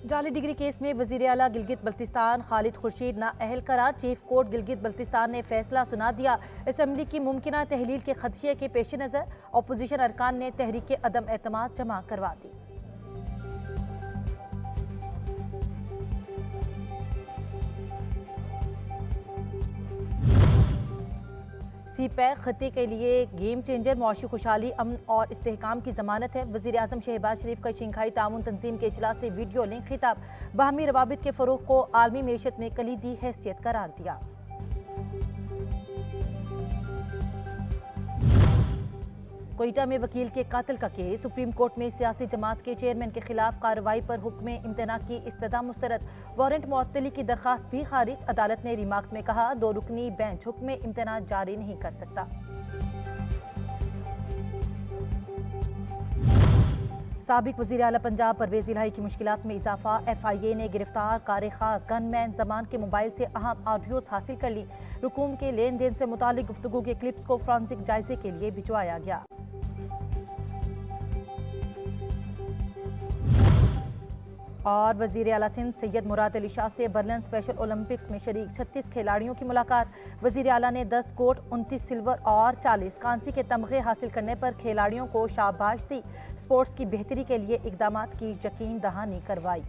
जाली degree case में वजीर आला गिलगित बल्तिस्तान खालिद खुर्शीद नाअहल करार। चीफ कोर्ट गिलगित बल्तिस्तान ने फैसला सुना दिया। असम्बली की मुमकिना तहलील के खदशे के पेश नज़र अपोजिशन अरकान ने तहरीक अदम एतमाद जमा करवा दी। सीपैक खत्े के लिए गेम चेंजर, मुआशी खुशहाली, अमन और इस्तेहकाम की जमानत है। वज़ीर आज़म शहबाज शरीफ का शंघाई ताउन तंजीम के इजलास से वीडियो लिंक खिताब। बाहमी रवाबित के फ़रोग़ को आलमी मेशत में कलीदी हैसियत करार दिया। कोयटा में वकील के कातिल का केस। सुप्रीम कोर्ट में सियासी जमात के चेयरमैन के खिलाफ कार्रवाई पर हुक्म इम्तना की इस्तदा मुस्तरद। वारंट मुअत्तली की दरखास्त भी खारिज। अदालत ने रिमार्क्स में कहा 2 रुकनी बेंच हुक्म इम्तना जारी नहीं कर सकता। साबिक वज़ीर आला पंजाब परवेज़ इलाही की मुश्किलात में इजाफा। FIA ने गिरफ्तार कार खास गनमैन जमान के मोबाइल से अहम ऑडियोज हासिल कर ली। रुकूम के लेन देन से मुतालिक गुफ्तगू के क्लिप्स को फॉरेंसिक जायजे के लिए भिजवाया गया। और वज़ीर आला सिंध सैयद मुराद अली शाह से बर्लिन स्पेशल ओलंपिक्स में शरीक 36 खिलाड़ियों की मुलाकात। वज़ीर आला ने 10 गोल्ड, 29 सिल्वर और 40 कांसी के तमगे हासिल करने पर खिलाड़ियों को शाबाश दी। स्पोर्ट्स की बेहतरी के लिए इकदामात की यकीन दहानी करवाई।